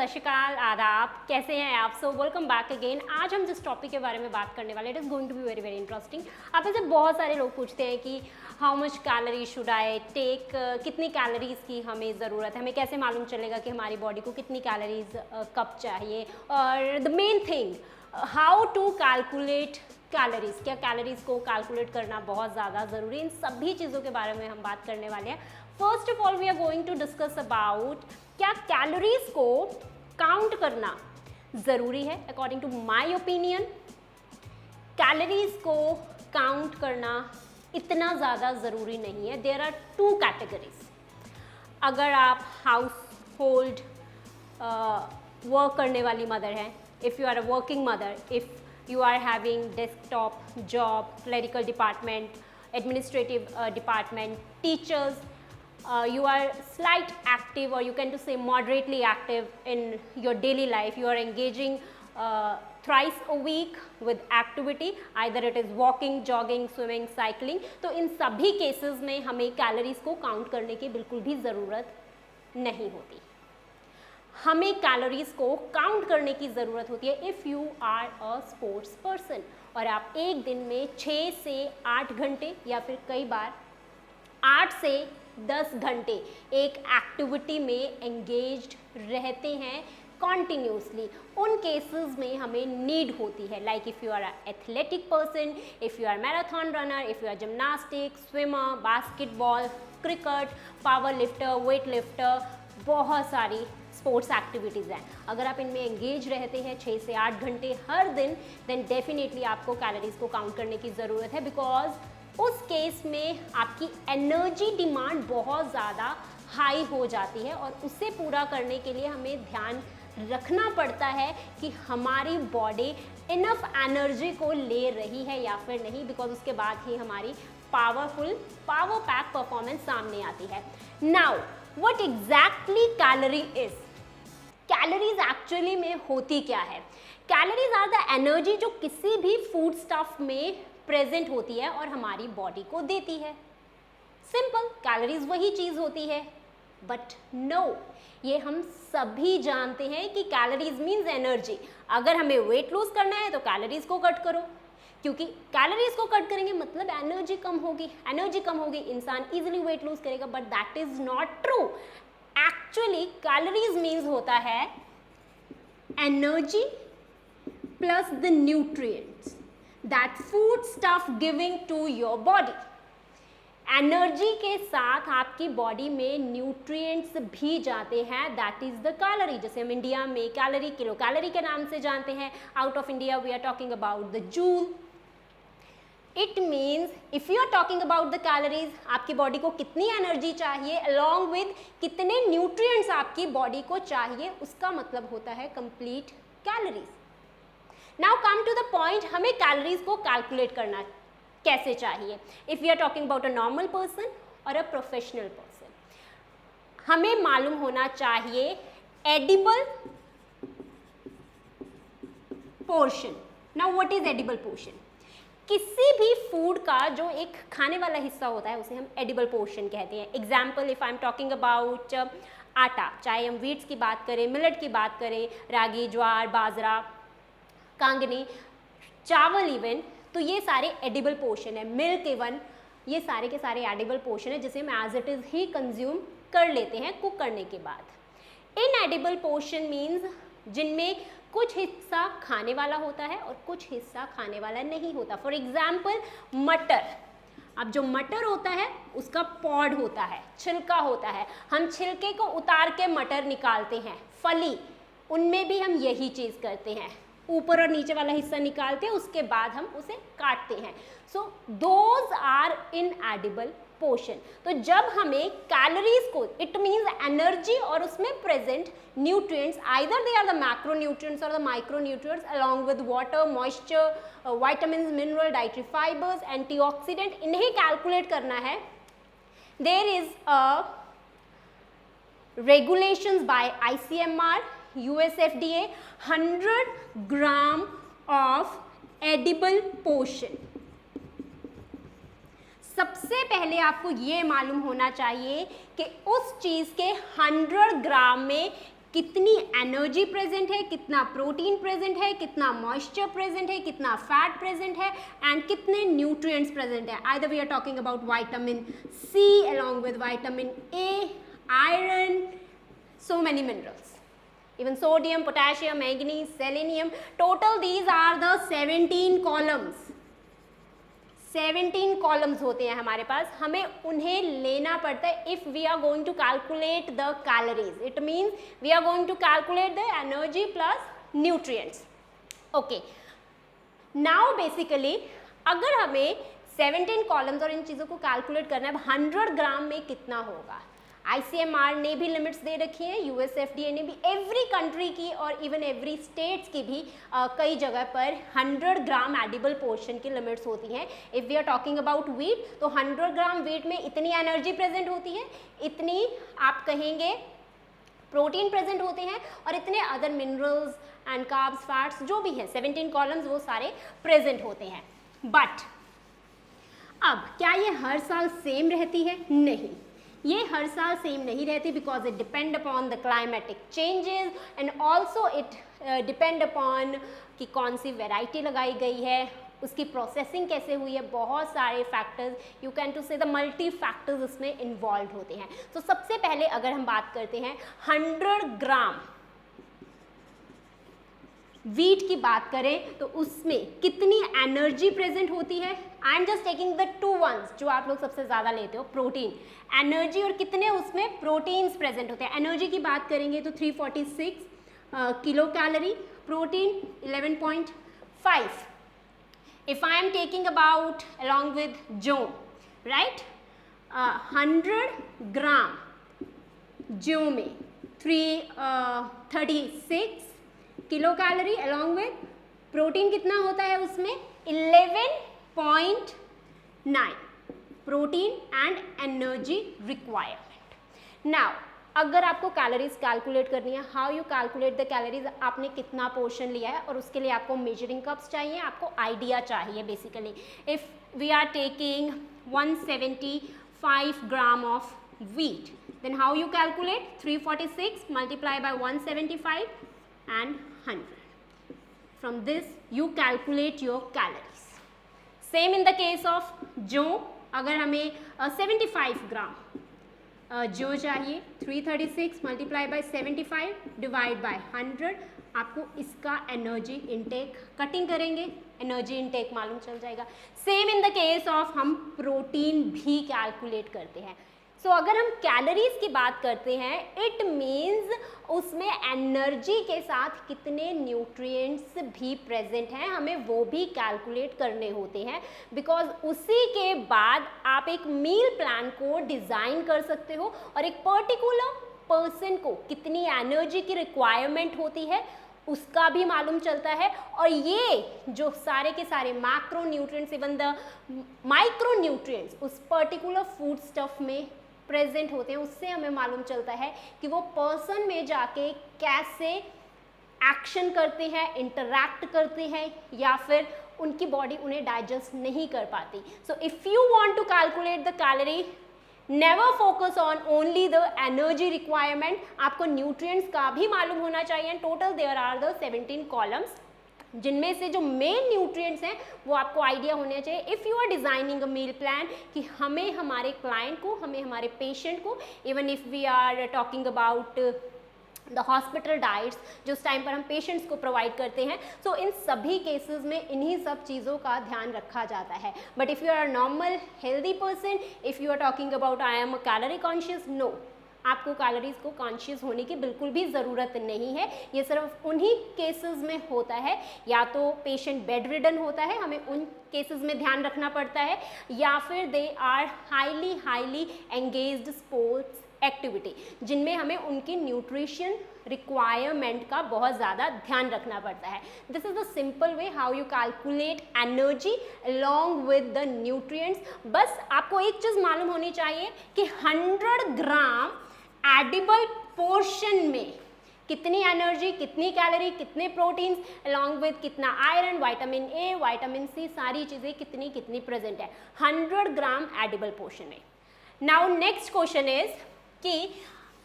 श्री अकाल, आदाब, कैसे हैं आप? So welcome back again. आज हम जिस टॉपिक के बारे में बात करने वाले, it is going to be very very interesting. आप में से बहुत सारे लोग पूछते हैं कि how much calorie should I take, कितनी कैलोरीज की हमें ज़रूरत है, हमें कैसे मालूम चलेगा कि हमारी बॉडी को कितनी कैलोरीज कब चाहिए, और the main thing how to calculate calories, क्या कैलोरीज को कैलकुलेट करना बहुत ज़्यादा ज़रूरी, इन सभी चीज़ों के बारे में हम बात करने वाले हैं। First of all we are going to discuss about क्या कैलोरीज को काउंट करना ज़रूरी है। According to my opinion calories को काउंट करना इतना ज़्यादा ज़रूरी नहीं है। There are two categories. अगर आप हाउस होल्ड वर्क करने वाली मदर हैं, if you are a working mother, if you are having desktop job, clerical department, administrative department, teachers, you are slight active, or you can to say moderately active in your daily life, you are engaging thrice a week with activity, either it is walking, jogging, swimming, cycling, तो इन सभी cases में हमें calories को count करने की बिल्कुल भी ज़रूरत नहीं होती। हमें कैलोरीज को काउंट करने की ज़रूरत होती है if you are a sports person, और आप एक दिन में 6 से 8 घंटे या फिर कई बार 8 से 10 घंटे एक एक्टिविटी में एंगेज्ड रहते हैं कॉन्टिन्यूसली। उन केसेस में हमें नीड होती है, like if you are a athletic person, if you are marathon runner, if you are gymnastic, swimmer, basketball, cricket, power lifter, weight lifter, बहुत सारी स्पोर्ट्स एक्टिविटीज़ हैं। अगर आप इनमें एंगेज रहते हैं 6 से 8 घंटे हर दिन, देन डेफिनेटली आपको कैलोरीज को काउंट करने की ज़रूरत है, बिकॉज उस केस में आपकी एनर्जी डिमांड बहुत ज़्यादा हाई हो जाती है, और उसे पूरा करने के लिए हमें ध्यान रखना पड़ता है कि हमारी बॉडी इनफ एनर्जी को ले रही है या फिर नहीं, बिकॉज उसके बाद ही हमारी पावर पैक परफॉर्मेंस सामने आती है। Now what exactly calorie is? Calories actually में होती क्या है? कैलोरीज आर द एनर्जी जो किसी भी फूड स्टफ में प्रेजेंट होती है और हमारी बॉडी को देती है। सिंपल, कैलोरीज वही चीज होती है। बट नो, ये हम सभी जानते हैं कि कैलोरीज मीन्स एनर्जी। अगर हमें वेट लूज करना है तो कैलोरीज को कट करो, क्योंकि कैलोरीज को कट करेंगे मतलब एनर्जी कम होगी, एनर्जी कम होगी, इंसान इजीली वेट लूज करेगा। But that is not true. Actually calories means होता है energy plus the nutrients that food stuff giving to your body. Energy के साथ आपकी बॉडी में न्यूट्रिएंट्स भी जाते हैं, दैट इज द कैलोरी। जैसे हम इंडिया में कैलोरी, किलो कैलोरी के नाम से जानते हैं, out of India we are talking about the joule. It means if you are talking about the calories, आपकी बॉडी को कितनी एनर्जी चाहिए अलॉन्ग विद कितने न्यूट्रिएंट्स आपकी बॉडी को चाहिए, उसका मतलब होता है complete calories. Now come to the point, हमें कैलोरीज को कैलकुलेट करना कैसे चाहिए। If you are talking about a normal person और अ प्रोफेशनल पर्सन, हमें मालूम होना चाहिए edible portion. Now what is edible portion? किसी भी फूड का जो एक खाने वाला हिस्सा होता है उसे हम एडिबल पोर्शन कहते हैं। Example, if I am talking about आटा, चाहे हम वीट्स की बात करें, मिलेट की बात करें, रागी, ज्वार, बाजरा, कांगनी, चावल इवन, तो ये सारे एडिबल पोर्शन है। मिल्क इवन, ये सारे के सारे एडिबल पोर्शन है जिसे हम एज इट इज़ ही कंज्यूम कर लेते हैं कुक करने के बाद। इन एडिबल पोर्शन मीन्स जिनमें कुछ हिस्सा खाने वाला होता है और कुछ हिस्सा खाने वाला नहीं होता। फॉर एग्जाम्पल मटर, अब जो मटर होता है उसका पॉड होता है, छिलका होता है, हम छिलके को उतार के मटर निकालते हैं। फली, उनमें भी हम यही चीज़ करते हैं, ऊपर और नीचे वाला हिस्सा निकालते हैं, उसके बाद हम उसे काटते हैं। So those are inedible portion. तो जब हमें कैलोरीज को, इट मीन्स एनर्जी और उसमें present nutrients, either they are the macro nutrients और the micro nutrients along with water, moisture, vitamins, mineral, dietary fibres, antioxidant, इन्हें कैलकुलेट करना है। There is a regulations by ICMR, USFDA, 100 gram of edible portion। सबसे पहले आपको ये मालूम होना चाहिए कि उस चीज़ के 100 ग्राम में कितनी एनर्जी प्रेजेंट है, कितना प्रोटीन प्रेजेंट है, कितना मॉइस्चर प्रेजेंट है, कितना फैट प्रेजेंट है एंड कितने न्यूट्रिएंट्स प्रेजेंट है. Either we are talking about vitamin C along with vitamin A, iron, so many minerals, even sodium, potassium, manganese, selenium. Total these are the 17 columns. 17 columns होते हैं हमारे पास, हमें उन्हें लेना पड़ता है if we are going to calculate the calories. It means we are going to calculate the energy plus nutrients. Okay, now basically अगर हमें 17 कॉलम्स और इन चीज़ों को कैलकुलेट करना है, 100 ग्राम में कितना होगा. ICMR ने भी लिमिट्स दे रखी हैं, USFDA ने भी, एवरी कंट्री की और इवन एवरी स्टेट्स की भी कई जगह पर 100 ग्राम एडिबल पोर्शन की लिमिट्स होती हैं. If we are talking about wheat, तो 100 ग्राम व्हीट में इतनी एनर्जी प्रेजेंट होती है, इतनी आप कहेंगे प्रोटीन प्रेजेंट होते हैं और इतने other minerals and carbs, fats जो भी हैं, 17 कॉलम्स वो सारे प्रेजेंट होते हैं. बट अब क्या ये हर साल सेम रहती है? नहीं, ये हर साल सेम नहीं रहती, because it depend upon the climatic changes and also it depend upon कि कौन सी वेराइटी लगाई गई है, उसकी प्रोसेसिंग कैसे हुई है. बहुत सारे फैक्टर्स, यू कैन टू से द मल्टी फैक्टर्स इसमें इन्वॉल्व होते हैं. तो सबसे पहले अगर हम बात करते हैं 100 ग्राम वीट की बात करें तो उसमें कितनी एनर्जी प्रेजेंट होती है. I am just taking the two ones जो आप लोग सबसे ज़्यादा लेते हो, प्रोटीन, एनर्जी, और कितने उसमें प्रोटीन्स प्रेजेंट होते हैं. एनर्जी की बात करेंगे तो 346 kilo calorie, protein 11.5. If I am taking about along with जो, राइट, 100 ग्राम जो में 36 kilo calorie along with protein कितना होता है उसमें 11.9 protein and energy requirement. Now अगर आपको कैलोरीज कैलकुलेट करनी है, how you calculate the calories, आपने कितना पोर्शन लिया है और उसके लिए आपको मेजरिंग कप्स चाहिए, आपको आइडिया चाहिए. Basically if we are taking 175 gram of wheat, then how you calculate 346 multiply by 175 and 100. From this you calculate your calories. Same in the case of जो, अगर हमें 75 ग्राम जो चाहिए, 336 multiply by 75 divide by 100, आपको इसका energy intake cutting करेंगे, energy intake मालूम चल जाएगा. Same in the case of हम प्रोटीन भी कैलकुलेट करते हैं. सो अगर हम कैलोरीज की बात करते हैं, इट मीन्स उसमें एनर्जी के साथ कितने न्यूट्रिएंट्स भी प्रेजेंट हैं, हमें वो भी कैलकुलेट करने होते हैं. बिकॉज उसी के बाद आप एक मील प्लान को डिज़ाइन कर सकते हो और एक पर्टिकुलर पर्सन को कितनी एनर्जी की रिक्वायरमेंट होती है उसका भी मालूम चलता है. और ये जो सारे के सारे macro nutrients, even the micro nutrients उस पर्टिकुलर फूड स्टफ में प्रेजेंट होते हैं, उससे हमें मालूम चलता है कि वो पर्सन में जाके कैसे एक्शन करते हैं, इंटरैक्ट करते हैं, या फिर उनकी बॉडी उन्हें डाइजेस्ट नहीं कर पाती. So if you want to calculate the calorie, never focus on only the energy requirement, आपको न्यूट्रिएंट्स का भी मालूम होना चाहिए. And total there are the 17 columns, जिनमें से जो मेन न्यूट्रिएंट्स हैं वो आपको आइडिया होने चाहिए. If you are designing a meal plan कि हमें हमारे क्लाइंट को, हमें हमारे पेशेंट को, even if we are talking about the hospital diets जो उस टाइम पर हम पेशेंट्स को प्रोवाइड करते हैं, सो इन सभी केसेस में इन्हीं सब चीज़ों का ध्यान रखा जाता है. But if you are normal healthy person, if you are talking about I am a calorie conscious, no, आपको कैलोरीज को कॉन्शियस होने की बिल्कुल भी ज़रूरत नहीं है. ये सिर्फ उन्हीं केसेस में होता है, या तो पेशेंट बेड रिडन होता है, हमें उन केसेस में ध्यान रखना पड़ता है, या फिर they are highly engaged sports activity, जिनमें हमें उनकी न्यूट्रिशन रिक्वायरमेंट का बहुत ज़्यादा ध्यान रखना पड़ता है. This is the simple way how you calculate energy along with the nutrients. बस आपको एक चीज़ मालूम होनी चाहिए कि 100 ग्राम एडिबल पोर्शन में कितनी एनर्जी, कितनी कैलोरी, कितने प्रोटीन्स, अलॉन्ग विद कितना iron, vitamin A, vitamin C, सारी चीज़ें कितनी कितनी प्रेजेंट है 100 ग्राम एडिबल पोर्शन में. नाउ नेक्स्ट क्वेश्चन इज कि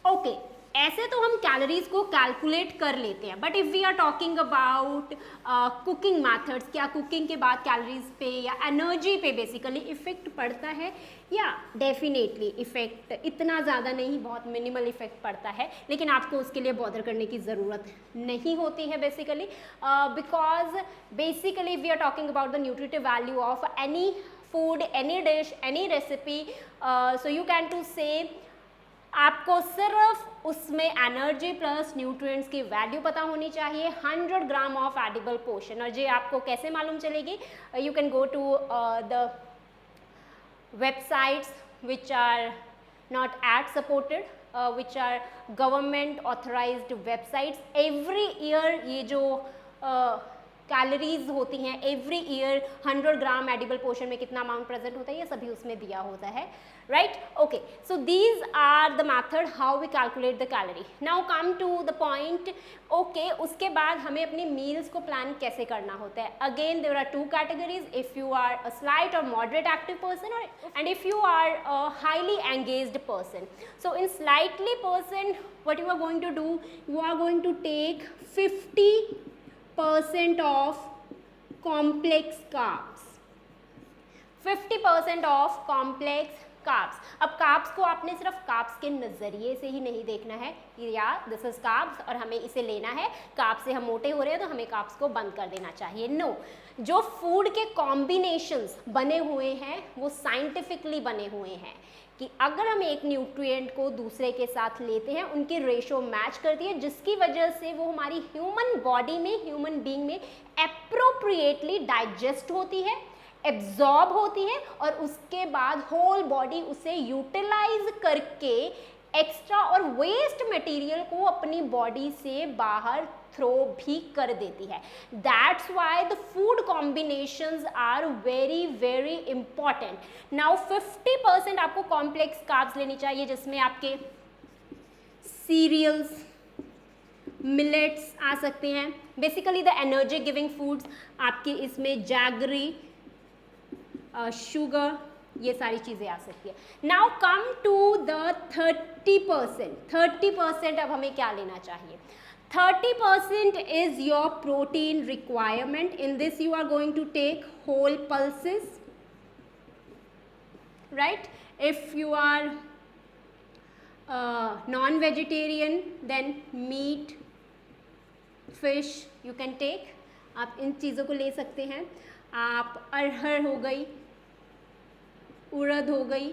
ओके, ऐसे तो हम कैलोरीज को कैलकुलेट कर लेते हैं, but if we are talking about cooking methods, क्या कुकिंग के बाद कैलोरीज पे या एनर्जी पे बेसिकली इफ़ेक्ट पड़ता है? या डेफिनेटली इफ़ेक्ट इतना ज़्यादा नहीं, बहुत मिनिमल इफ़ेक्ट पड़ता है, लेकिन आपको उसके लिए बॉदर करने की ज़रूरत नहीं होती है basically, because basically we are talking about the nutritive value of any food, any dish, any recipe, so you can to say आपको सिर्फ उसमें एनर्जी प्लस न्यूट्रिएंट्स की वैल्यू पता होनी चाहिए, 100 ग्राम ऑफ एडिबल पोर्शन। और ये आपको कैसे मालूम चलेगी? You can go to the websites which are not ad supported, which are government authorised websites. Every year ये जो कैलोरीज होती हैं, every year 100 gram edible portion में कितना अमाउंट प्रेजेंट होता है, ये सभी उसमें दिया होता है, right? Okay, so these are the method how we calculate the calorie. Now come to the point, okay, उसके बाद हमें अपनी मील्स को प्लान कैसे करना होता है? Again there are two categories, if you are a slight और moderate active person and if you are a highly engaged person. So in slightly person what you are going to do, you are going to take 50% of complex carbs, 50% of complex carbs। अब carbs को आपने सिर्फ carbs के नज़रिए से ही नहीं देखना है, या दिस इज कार्ब्स और हमें इसे लेना है, कार्ब्स से हम मोटे हो रहे हैं तो हमें कार्ब्स को बंद कर देना चाहिए। नो, जो फूड के कॉम्बिनेशंस बने हुए हैं वो साइंटिफिकली बने हुए हैं कि अगर हम एक न्यूट्रिएंट को दूसरे के साथ लेते हैं, उनकी रेशो मैच करती है, जिसकी वजह से वो हमारी ह्यूमन बॉडी में, ह्यूमन बीइंग में एप्रोप्रिएटली डाइजेस्ट होती है, एब्जॉर्ब होती है, और उसके बाद होल बॉडी उसे यूटिलाइज करके एक्स्ट्रा और वेस्ट मटेरियल को अपनी बॉडी से बाहर थ्रो भी कर देती है। That's why the food combinations are very very important. Now 50% आपको कॉम्प्लेक्स कार्ब्स लेनी चाहिए, जिसमें आपके सीरियल्स, मिलेट्स आ सकते हैं, basically the energy giving foods आपके इसमें जैगरी, शुगर, ये सारी चीज़ें आ सकती है। Now come to the 30%। 30% अब हमें क्या लेना चाहिए? 30% is your protein requirement. In this you are going to take whole pulses, right? If you are non-vegetarian, then meat, fish you can take. आप इन चीज़ों को ले सकते हैं। आप अरहर हो गई, उड़द हो गई,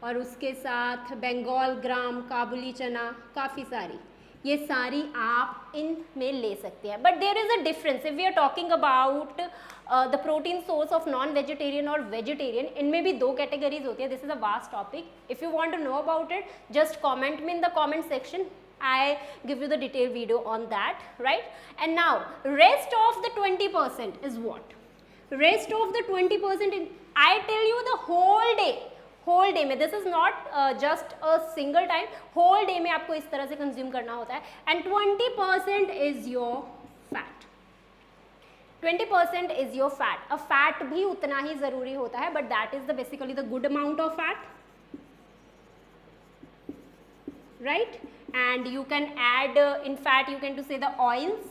और उसके साथ बंगाल ग्राम, काबुली चना, काफ़ी सारी, ये सारी आप इनमें ले सकते हैं। But there is a difference if we are talking about the protein source of non vegetarian और वेजिटेरियन। इनमें भी दो कैटेगरीज होती है। This is a vast topic. If you want to know about it, just comment me in the comment section. I give you the detailed video on that, right? And now rest of the 20% is what? Rest of the 20% I tell you the whole day, whole day में, this is not just a single time, whole day में आपको इस तरह से consume करना होता है. And 20% is your fat. 20% is your fat. अब fat भी उतना ही ज़रूरी होता है, but that is the basically the good amount of fat, right? And you can add in fat you can to say the oils,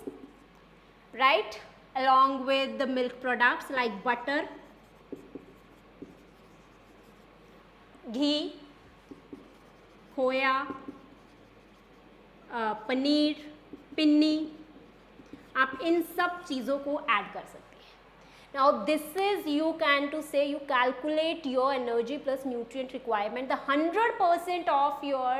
right, along with the milk products like butter, ghee, खोया, पनीर, पिन्नी, आप इन सब चीज़ों को add कर सकते हैं. Now this is you can to say you calculate your energy plus nutrient requirement, the 100% of your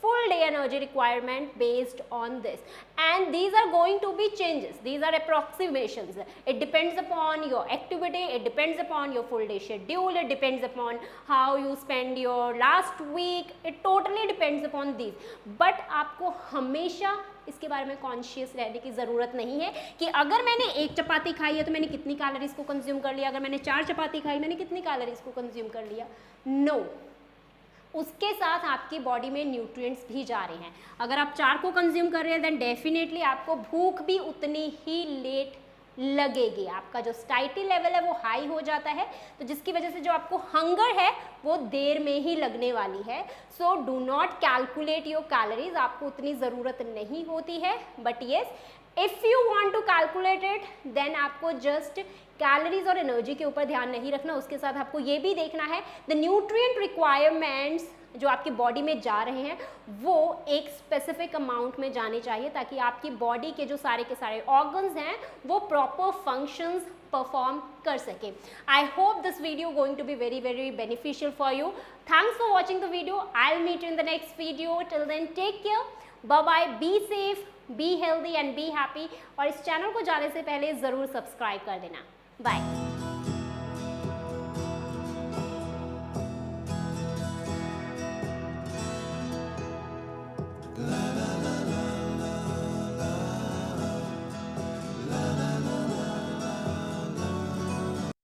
full day energy requirement based on this, and these are going to be changes, these are approximations. It depends upon your activity, it depends upon your full day schedule, it depends upon how you spend your last week, it totally depends upon these. But आपको हमेशा इसके बारे में conscious रहने की ज़रूरत नहीं है कि अगर मैंने एक चपाती खाई है तो मैंने कितनी कैलोरीज को कंज्यूम कर लिया, अगर मैंने 4 चपाती खाई मैंने कितनी कैलोरीज को कंज्यूम कर लिया. नो, उसके साथ आपकी बॉडी में न्यूट्रिएंट्स भी जा रहे हैं. अगर आप 4 को कंज्यूम कर रहे हैं देन डेफिनेटली आपको भूख भी उतनी ही लेट लगेगी, आपका जो स्टाइटी लेवल है वो हाई हो जाता है, तो जिसकी वजह से जो आपको हंगर है वो देर में ही लगने वाली है। So do not calculate your calories, आपको उतनी ज़रूरत नहीं होती है। But yes, if you want to calculate it then आपको जस्ट कैलोरीज और एनर्जी के ऊपर ध्यान नहीं रखना, उसके साथ आपको ये भी देखना है द न्यूट्रिएंट रिक्वायरमेंट्स जो आपकी बॉडी में जा रहे हैं वो एक स्पेसिफिक अमाउंट में जाने चाहिए, ताकि आपकी बॉडी के जो सारे के सारे ऑर्गन्स हैं वो प्रॉपर फंक्शंस परफॉर्म कर सके। I hope this video going to be very very beneficial for you. Thanks for watching the video. I will meet you in the next video. Till then take care, bye bye, be safe, be healthy and be happy. और इस channel को जाने से पहले ज़रूर subscribe कर देना। Bye.